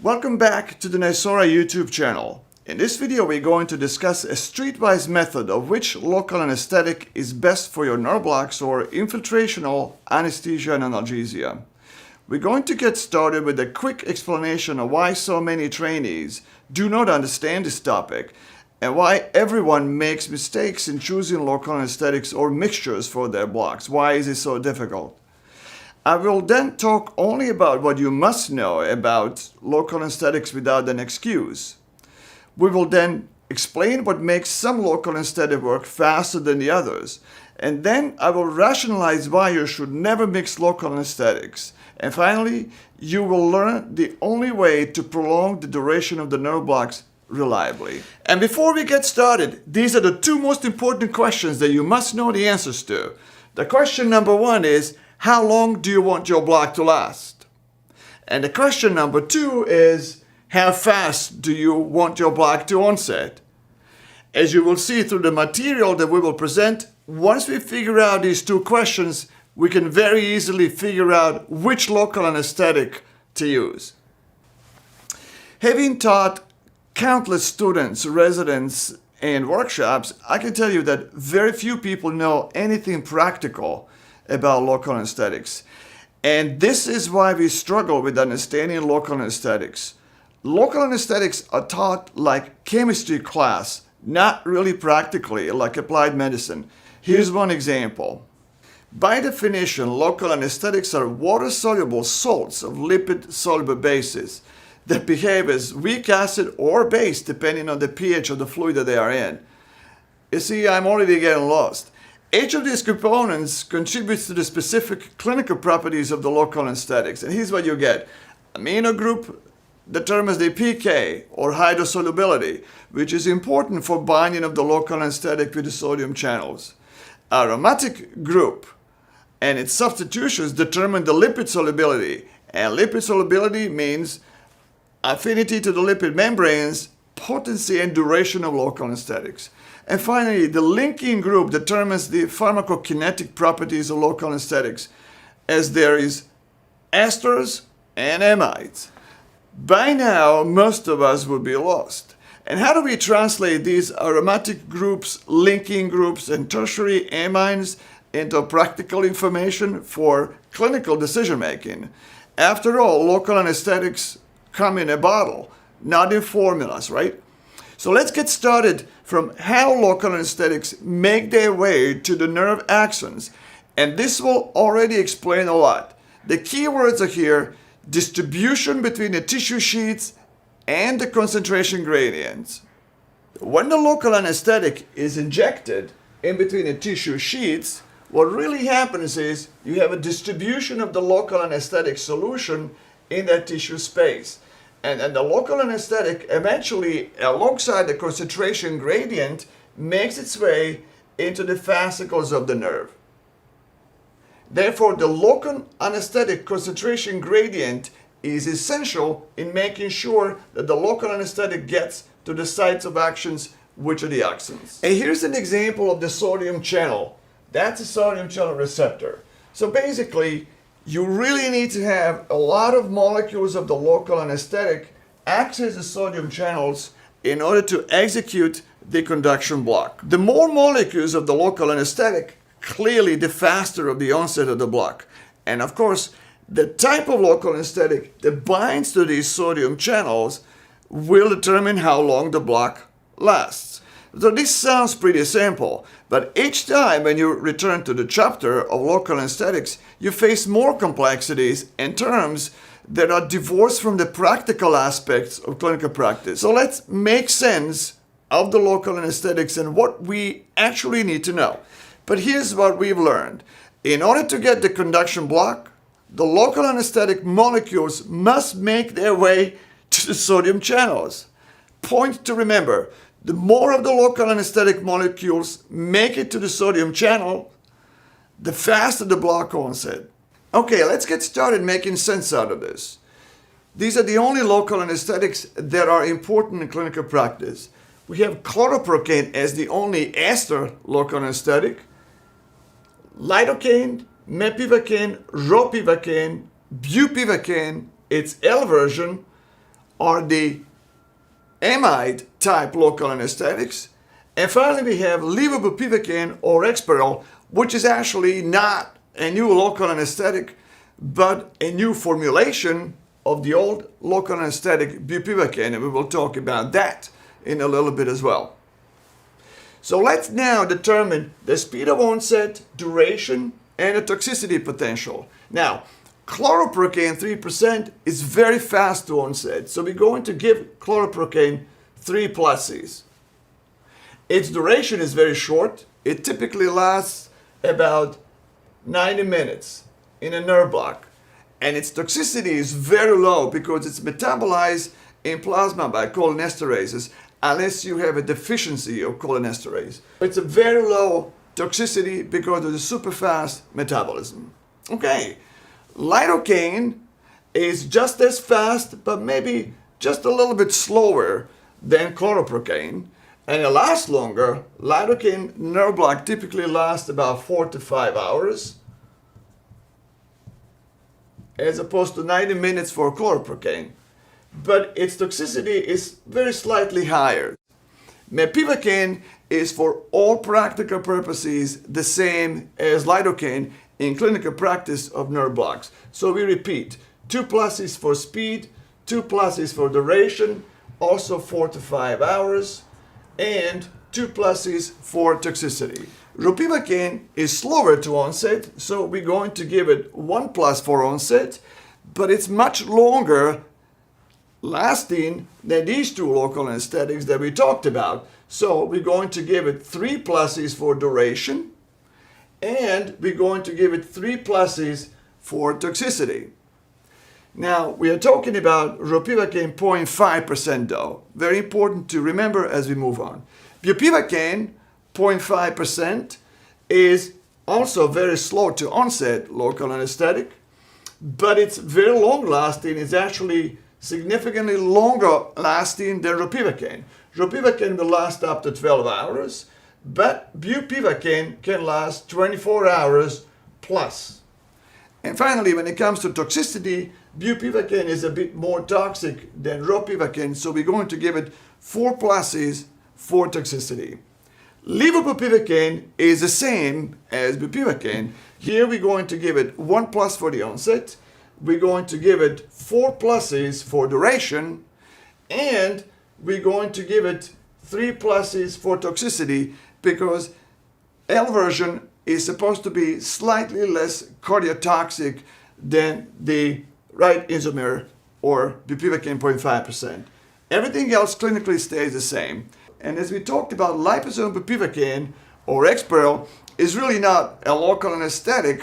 Welcome back to the Nysora YouTube channel. In this video we're going to discuss a streetwise method of which local anesthetic is best for your nerve blocks or infiltrational anesthesia and analgesia. We're going to get started with a quick explanation of why so many trainees do not understand this topic and why everyone makes mistakes in choosing local anesthetics or mixtures for their blocks. Why is it so difficult? I will then talk only about what you must know about local anesthetics without an excuse. We will then explain what makes some local anesthetic work faster than the others. And then I will rationalize why you should never mix local anesthetics. And finally, you will learn the only way to prolong the duration of the nerve blocks reliably. And before we get started, these are the two most important questions that you must know the answers to. The question number one is, how long do you want your block to last? And the question number two is, how fast do you want your block to onset? As you will see through the material that we will present, once we figure out these two questions, we can very easily figure out which local anesthetic to use. Having taught countless students, residents, and workshops, I can tell you that very few people know anything practical about local anesthetics. And this is why we struggle with understanding local anesthetics. Local anesthetics are taught like chemistry class, not really practically like applied medicine. Here's one example. By definition, local anesthetics are water-soluble salts of lipid-soluble bases that behave as weak acid or base depending on the pH of the fluid that they are in. You see, I'm already getting lost. Each of these components contributes to the specific clinical properties of the local anesthetics. And here's what you get. Amino group determines the pK or hydrosolubility, which is important for binding of the local anesthetic with the sodium channels. Aromatic group and its substitutions determine the lipid solubility. And lipid solubility means affinity to the lipid membranes, potency and duration of local anesthetics. And finally, the linking group determines the pharmacokinetic properties of local anesthetics, as there is esters and amides. By now, most of us would be lost. And how do we translate these aromatic groups, linking groups, and tertiary amines into practical information for clinical decision making? After all, local anesthetics come in a bottle, not in formulas, right? So let's get started from how local anesthetics make their way to the nerve axons. And this will already explain a lot. The key words are here: distribution between the tissue sheets and the concentration gradients. When the local anesthetic is injected in between the tissue sheets, what really happens is you have a distribution of the local anesthetic solution in that tissue space. And the local anesthetic eventually, alongside the concentration gradient, makes its way into the fascicles of the nerve. Therefore, the local anesthetic concentration gradient is essential in making sure that the local anesthetic gets to the sites of actions, which are the axons. And here's an example of the sodium channel. That's a sodium channel receptor. So basically, you really need to have a lot of molecules of the local anesthetic access the sodium channels in order to execute the conduction block. The more molecules of the local anesthetic, clearly the faster of the onset of the block. And of course, the type of local anesthetic that binds to these sodium channels will determine how long the block lasts. So this sounds pretty simple, but each time when you return to the chapter of local anesthetics, you face more complexities and terms that are divorced from the practical aspects of clinical practice. So let's make sense of the local anesthetics and what we actually need to know. But here's what we've learned. In order to get the conduction block, the local anesthetic molecules must make their way to the sodium channels. Point to remember: the more of the local anesthetic molecules make it to the sodium channel, the faster the block onset. Okay, let's get started making sense out of this. These are the only local anesthetics that are important in clinical practice. We have chloroprocaine as the only ester local anesthetic, lidocaine, mepivacaine, ropivacaine, bupivacaine, its L version, are the amide type local anesthetics. And finally, we have levobupivacaine or Exparel, which is actually not a new local anesthetic, but a new formulation of the old local anesthetic bupivacaine, and we will talk about that in a little bit as well. So let's now determine the speed of onset, duration, and the toxicity potential. Now, chloroprocaine 3% is very fast to onset, so we're going to give chloroprocaine 3 Cs. Its duration is very short. It typically lasts about 90 minutes in a nerve block. And its toxicity is very low because it's metabolized in plasma by cholinesterases unless you have a deficiency of cholinesterase. It's a very low toxicity because of the super fast metabolism. Okay, lidocaine is just as fast, but maybe just a little bit slower than chloroprocaine. And it lasts longer. Lidocaine nerve block typically lasts about 4 to 5 hours, as opposed to 90 minutes for chloroprocaine. But its toxicity is very slightly higher. Mepivacaine is for all practical purposes the same as lidocaine in clinical practice of nerve blocks. So we repeat, 2 Cs for speed, 2 Cs for duration, also 4 to 5 hours, and 2 Cs for toxicity. Ropivacaine is slower to onset, so we're going to give it 1 for onset, but it's much longer lasting than these 2 local anesthetics that we talked about. So we're going to give it 3 Cs for duration, and we're going to give it 3 Cs for toxicity. Now, we are talking about ropivacaine 0.5% though. Very important to remember as we move on. Bupivacaine 0.5% is also very slow to onset local anesthetic, but it's very long lasting. It's actually significantly longer lasting than ropivacaine. Ropivacaine will last up to 12 hours, but bupivacaine can last 24 hours plus. And finally, when it comes to toxicity, bupivacaine is a bit more toxic than ropivacaine, so we're going to give it 4 Cs for toxicity. Levobupivacaine is the same as bupivacaine. Here we're going to give it 1 for the onset, we're going to give it 4 Cs for duration, and we're going to give it 3 Cs for toxicity because L version is supposed to be slightly less cardiotoxic than the right isomer or bupivacaine 0.5%. Everything else clinically stays the same. And as we talked about, liposome bupivacaine or Exparel is really not a local anesthetic.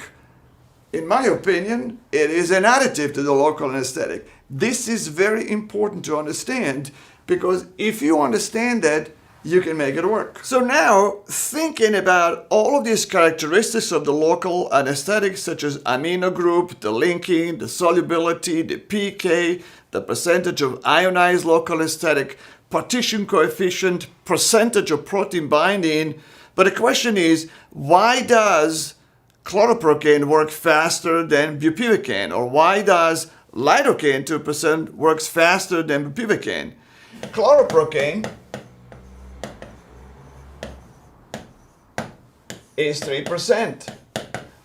In my opinion, it is an additive to the local anesthetic. This is very important to understand because if you understand that, you can make it work. So now, thinking about all of these characteristics of the local anesthetic, such as amino group, the linking, the solubility, the pK, the percentage of ionized local anesthetic, partition coefficient, percentage of protein binding. But the question is, why does chloroprocaine work faster than bupivacaine? Or why does lidocaine 2% works faster than bupivacaine? Chloroprocaine is 3%.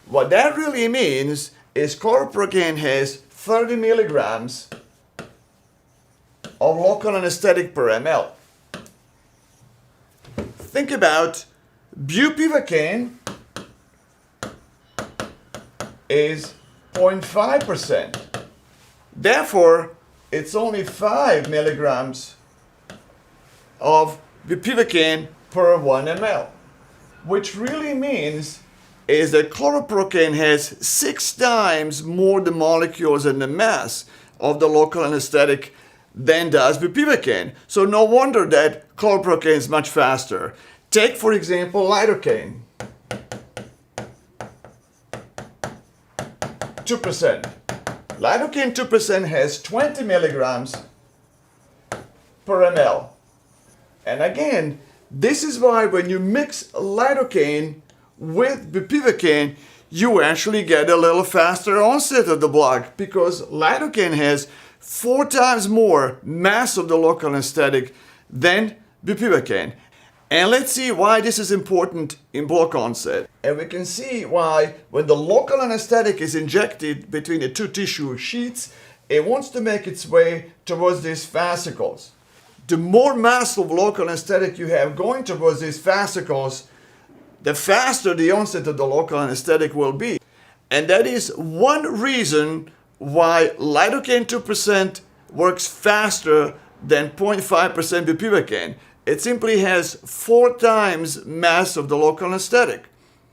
What that really means is chloroprocaine has 30 milligrams of local anesthetic per ml. Think about bupivacaine is 0.5%. Therefore, it's only 5 milligrams of bupivacaine per 1 ml. Which really means is that chloroprocaine has 6 times more the molecules and the mass of the local anesthetic than does bupivacaine. So no wonder that chloroprocaine is much faster. Take, for example, lidocaine. 2%. Lidocaine 2% has 20 milligrams per ml. And again, this is why when you mix lidocaine with bupivacaine, you actually get a little faster onset of the block because lidocaine has 4 times more mass of the local anesthetic than bupivacaine. And let's see why this is important in block onset. And we can see why when the local anesthetic is injected between the two tissue sheets, it wants to make its way towards these fascicles. The more mass of local anesthetic you have going towards these fascicles, the faster the onset of the local anesthetic will be. And that is one reason why lidocaine 2% works faster than 0.5% bupivacaine. It simply has 4 times mass of the local anesthetic.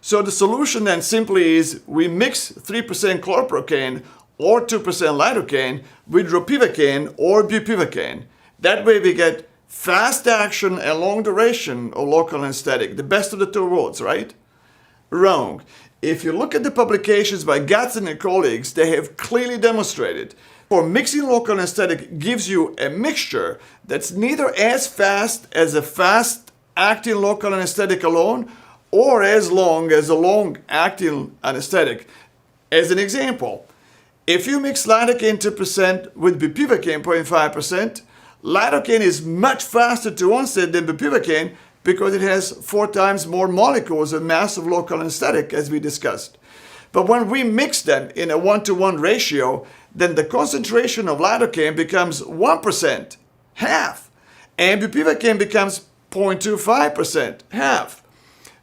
So the solution then simply is we mix 3% chlorprocaine or 2% lidocaine with ropivacaine or bupivacaine. That way we get fast action and long duration of local anesthetic, the best of the two worlds, right? Wrong. If you look at the publications by Gatson and colleagues, they have clearly demonstrated for mixing local anesthetic gives you a mixture that's neither as fast as a fast-acting local anesthetic alone or as long as a long-acting anesthetic. As an example, if you mix lidocaine 2% with bupivacaine 0.5%, lidocaine is much faster to onset than bupivacaine because it has 4 times more molecules of mass of local anesthetic, as we discussed. But when we mix them in a 1-to-1 ratio, then the concentration of lidocaine becomes 1%, half, and bupivacaine becomes 0.25%, half.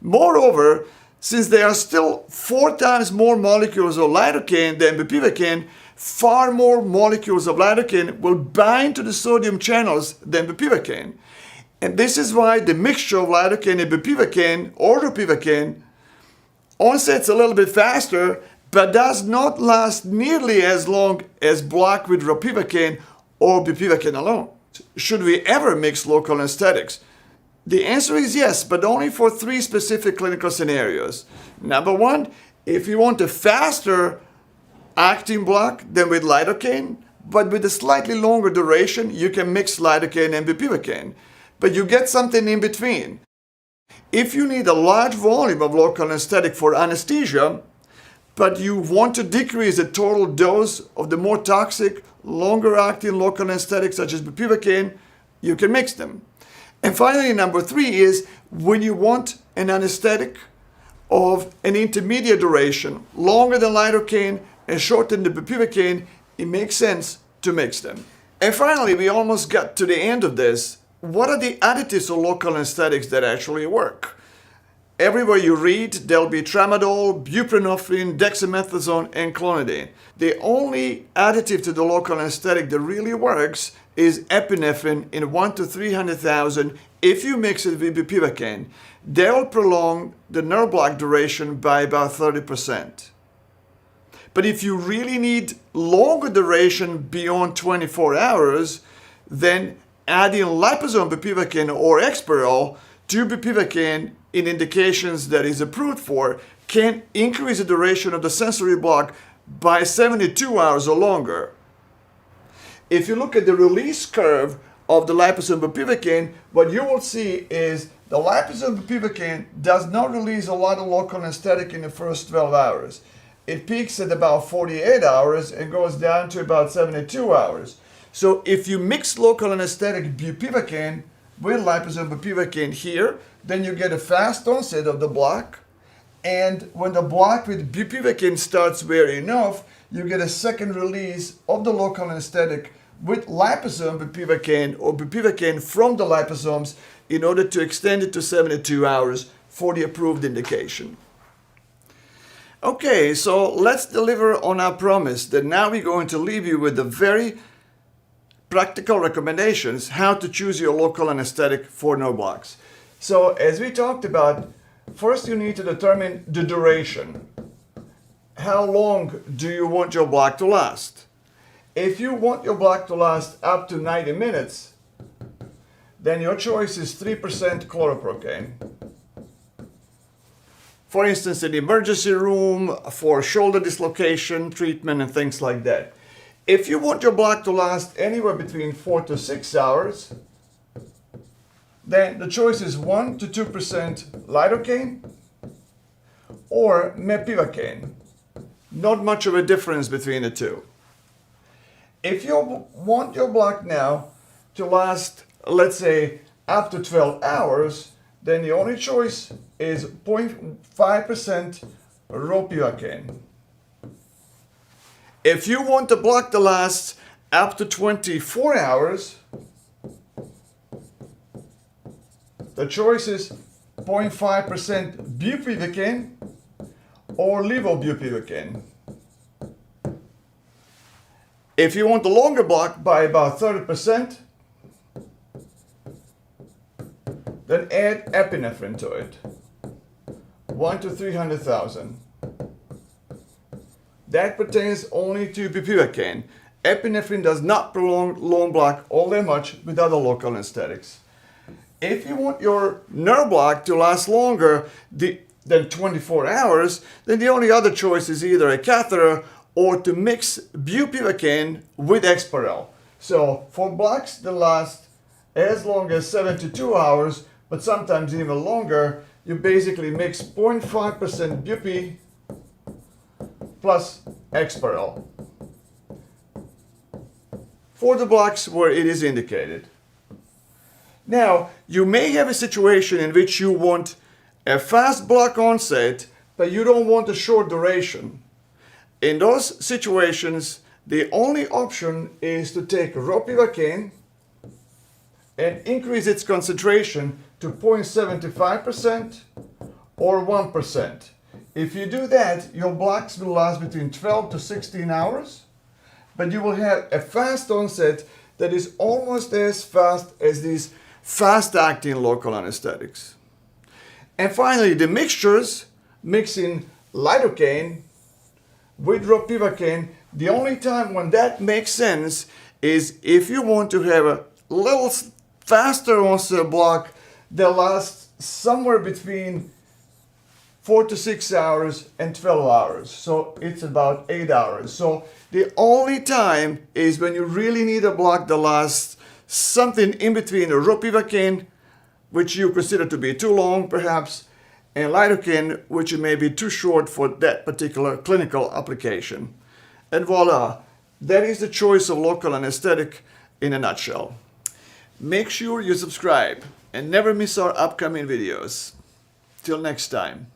Moreover, since there are still 4 times more molecules of lidocaine than bupivacaine, far more molecules of lidocaine will bind to the sodium channels than bupivacaine. And this is why the mixture of lidocaine and bupivacaine or ropivacaine onsets a little bit faster, but does not last nearly as long as block with ropivacaine or bupivacaine alone. Should we ever mix local anesthetics? The answer is yes, but only for 3 specific clinical scenarios. Number 1, if you want a faster acting block than with lidocaine, but with a slightly longer duration, you can mix lidocaine and bupivacaine. But you get something in between. If you need a large volume of local anesthetic for anesthesia, but you want to decrease the total dose of the more toxic, longer-acting local anesthetics such as bupivacaine, you can mix them. And finally, number 3 is when you want an anesthetic of an intermediate duration, longer than lidocaine and shorter than the bupivacaine, it makes sense to mix them. And finally, we almost got to the end of this. What are the additives of local anesthetics that actually work? Everywhere you read, there'll be tramadol, buprenorphine, dexamethasone, and clonidine. The only additive to the local anesthetic that really works is epinephrine in 1 to 300,000 if you mix it with bupivacaine. They'll prolong the nerve block duration by about 30%. But if you really need longer duration beyond 24 hours, then adding liposome bupivacaine or Exparel to bupivacaine in indications that is approved for can increase the duration of the sensory block by 72 hours or longer. If you look at the release curve of the liposome bupivacaine, what you will see is the liposome bupivacaine does not release a lot of local anesthetic in the first 12 hours. It peaks at about 48 hours and goes down to about 72 hours. So if you mix local anesthetic bupivacaine with liposome bupivacaine here, then you get a fast onset of the block. And when the block with bupivacaine starts wearing off, you get a second release of the local anesthetic with liposome bupivacaine or bupivacaine from the liposomes in order to extend it to 72 hours for the approved indication. Okay, so let's deliver on our promise that now we're going to leave you with the very practical recommendations how to choose your local anesthetic for no blocks. So as we talked about, first you need to determine the duration. How long do you want your block to last? If you want your block to last up to 90 minutes, then your choice is 3% chloroprocaine. For instance, in the emergency room for shoulder dislocation treatment and things like that. If you want your block to last anywhere between 4 to 6 hours, then the choice is 1 to 2% lidocaine or mepivacaine. Not much of a difference between the two. If you want your block now to last, let's say, up to 12 hours, then the only choice is 0.5% ropivacaine. If you want the block to last up to 24 hours, the choice is 0.5% bupivacaine or levobupivacaine. If you want the longer block by about 30%, then add epinephrine to it, 1 to 300,000. That pertains only to bupivacaine. Epinephrine does not prolong long block all that much with other local anesthetics. If you want your nerve block to last longer than 24 hours, then the only other choice is either a catheter or to mix bupivacaine with Exparel. So for blocks that last as long as 72 hours, but sometimes even longer, you basically mix 0.5% bupi plus Exparel for the blocks where it is indicated. Now, you may have a situation in which you want a fast block onset, but you don't want a short duration. In those situations, the only option is to take ropivacaine and increase its concentration to 0.75% or 1%. If you do that, your blocks will last between 12 to 16 hours, but you will have a fast onset that is almost as fast as these fast-acting local anesthetics. And finally, the mixtures, mixing lidocaine with ropivacaine, the only time when that makes sense is if you want to have a little faster onset block that lasts somewhere between 4 to 6 hours and 12 hours. So it's about 8 hours. So the only time is when you really need a block that lasts something in between a ropivacaine, which you consider to be too long perhaps, and lidocaine, which may be too short for that particular clinical application. And voila, that is the choice of local anesthetic in a nutshell. Make sure you subscribe and never miss our upcoming videos. Till next time.